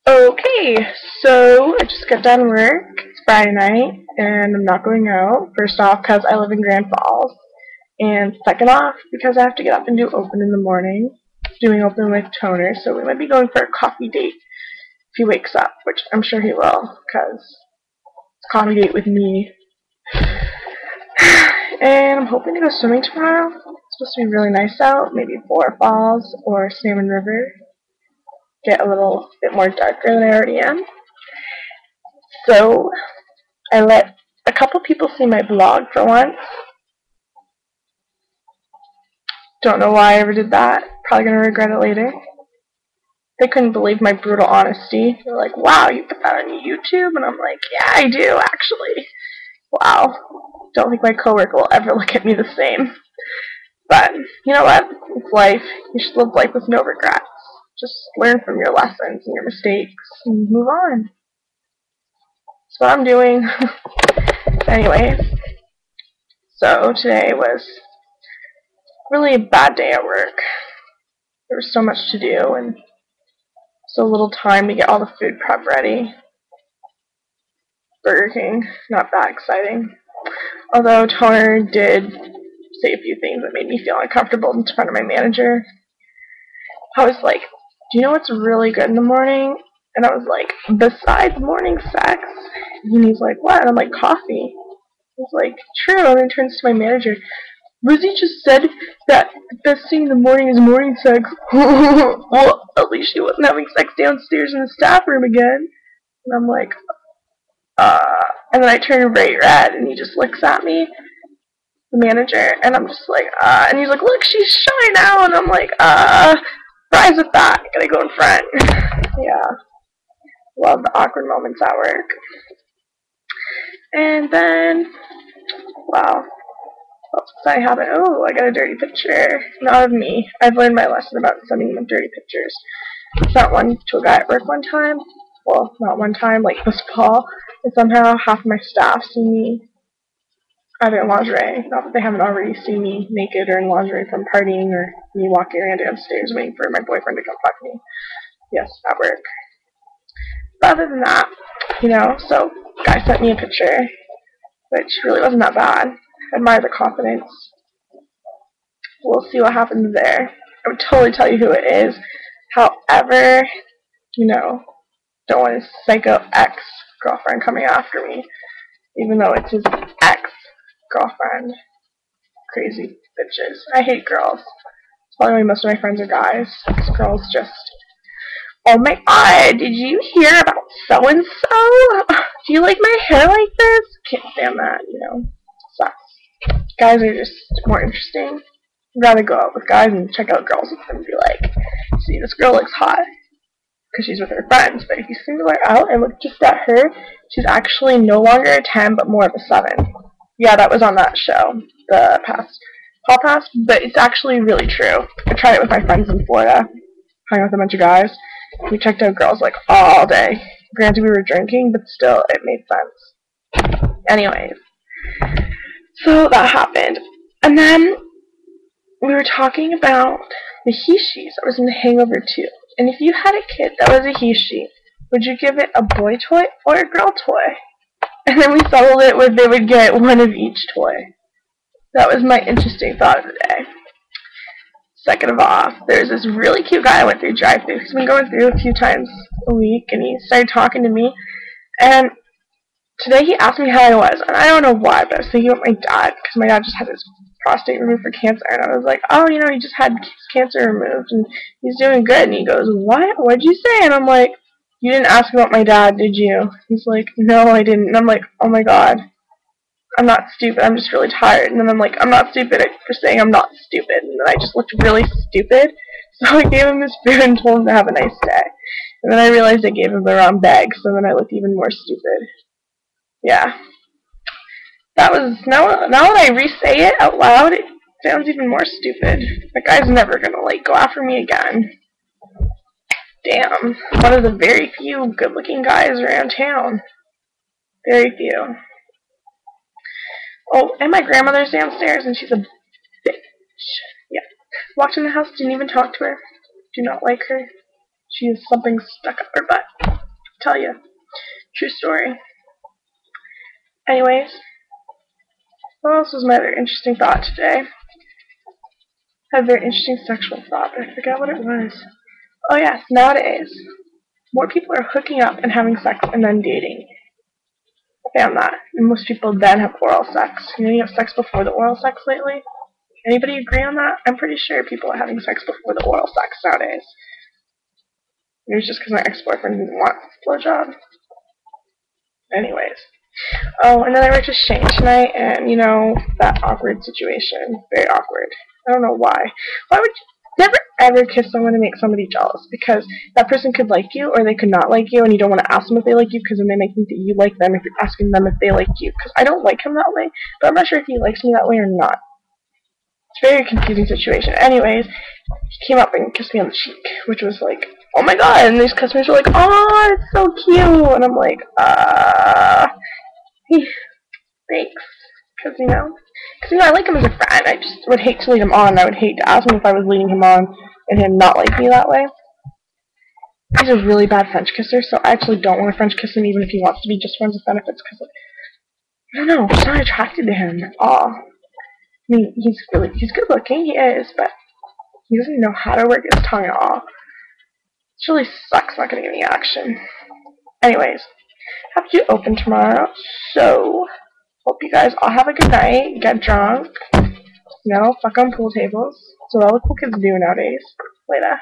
Okay, so I just got done work. It's Friday night, and I'm not going out. First off, because I live in Grand Falls, and second off, because I have to get up and do open in the morning. Doing open with Toner, so we might be going for a coffee date if he wakes up, which I'm sure he will, because it's a coffee date with me. And I'm hoping to go swimming tomorrow. It's supposed to be really nice out, maybe Four Falls or Salmon River. Get a little bit more darker than I already am. So I let a couple people see my blog for once. Don't know why I ever did that. Probably going to regret it later. They couldn't believe my brutal honesty. They're like, wow, you put that on YouTube? And I'm like, yeah, I do, actually. Wow. Don't think my coworker will ever look at me the same. But, you know what? It's life. You should live life with no regrets. Just learn from your lessons and your mistakes and move on. That's what I'm doing. Anyway, so today was really a bad day at work. There was so much to do and so little time to get all the food prep ready. Burger King, not that exciting. Although Toner did say a few things that made me feel uncomfortable in front of my manager. I was like, do you know what's really good in the morning? And I was like, besides morning sex? And he's like, what? And I'm like, coffee. He's like, true. And then turns to my manager. Lizzie just said that the best thing in the morning is morning sex. Well, at least she wasn't having sex downstairs in the staff room again. And I'm like, and then I turn bright red, and he just looks at me, the manager, and I'm just like, and he's like, look, she's shy now, and I'm like, fries with that, gotta go in front. Yeah, love the awkward moments at work. And then, wow, what else was I having? Oh, I got a dirty picture. Not of me. I've learned my lesson about sending them dirty pictures. I sent one to a guy at work one time. Well, not one time, like this fall. And somehow half of my staff see me either in lingerie. Not that they haven't already seen me naked or in lingerie from partying or me walking around downstairs waiting for my boyfriend to come fuck me. Yes, at work. But other than that, you know, so guy sent me a picture, which really wasn't that bad. I admire the confidence. We'll see what happens there. I would totally tell you who it is. However, you know, don't want his psycho ex-girlfriend coming after me, even though it's his ex-girlfriend. Crazy bitches. I hate girls. That's probably why most of my friends are guys. Because girls just, oh my god, did you hear about so-and-so? Do you like my hair like this? Can't stand that, you know. Sucks. Guys are just more interesting. I'd rather go out with guys and check out girls with them and be like, see, this girl looks hot because she's with her friends. But if you single her out and look just at her, she's actually no longer a 10 but more of a 7. Yeah, that was on that show, the Hall Pass, but it's actually really true. I tried it with my friends in Florida, hung out with a bunch of guys. We checked out girls like all day. Granted, we were drinking, but still, it made sense. Anyways, so that happened. And then we were talking about the he-she's that was in The Hangover 2. And if you had a kid that was a he-she, would you give it a boy toy or a girl toy? And then we settled it with they would get one of each toy. That was my interesting thought of the day. Second of all, there's this really cute guy I went through drive-thru. He's been going through a few times a week, and he started talking to me. And today he asked me how I was, and I don't know why, but I was thinking about my dad, because my dad just had his prostate removed for cancer, and I was like, oh, you know, he just had his cancer removed, and he's doing good. And he goes, what? What'd you say? And I'm like, you didn't ask about my dad, did you? He's like, no, I didn't. And I'm like, oh my god. I'm not stupid, I'm just really tired. And then I'm like, I'm not stupid for saying I'm not stupid. And then I just looked really stupid. So I gave him his food and told him to have a nice day. And then I realized I gave him the wrong bag, so then I looked even more stupid. Yeah. That was, now that I re-say it out loud, it sounds even more stupid. That guy's never gonna, like, go after me again. Damn. One of the very few good-looking guys around town. Very few. Oh, and my grandmother's downstairs, and she's a bitch. Yeah. Walked in the house, didn't even talk to her. Do not like her. She has something stuck up her butt. tell you. True story. Anyways, what else was my other interesting thought today? I had a very interesting sexual thought, but I forgot what it was. Oh yes, nowadays, more people are hooking up and having sex and then dating. I found that. And most people then have oral sex. You have sex before the oral sex lately? Anybody agree on that? I'm pretty sure people are having sex before the oral sex nowadays. It was just because my ex-boyfriend didn't want a blowjob. Anyways. Oh, and then I worked with Shane tonight, and, that awkward situation. Very awkward. I don't know why. Why would you never ever kiss someone to make somebody jealous? Because that person could like you, or they could not like you, and you don't want to ask them if they like you, because then they may think that you like them if you're asking them if they like you. Because I don't like him that way, but I'm not sure if he likes me that way or not. It's a very confusing situation. Anyways, he came up and kissed me on the cheek, which was like, oh my god, and these customers were like, oh, it's so cute, and I'm like, thanks, because, I like him as a friend. I just would hate to lead him on. I would hate to ask him if I was leading him on and him not like me that way. He's a really bad French kisser, so I actually don't want to French kiss him, even if he wants to be just friends with benefits, because, I don't know, I'm just not attracted to him at all. I mean, he's good looking, he is, but he doesn't know how to work his tongue at all. It really sucks not getting any action. Anyways, have to open tomorrow, so hope you guys all have a good night, get drunk, fuck on pool tables. That's what all the cool kids do nowadays. Later.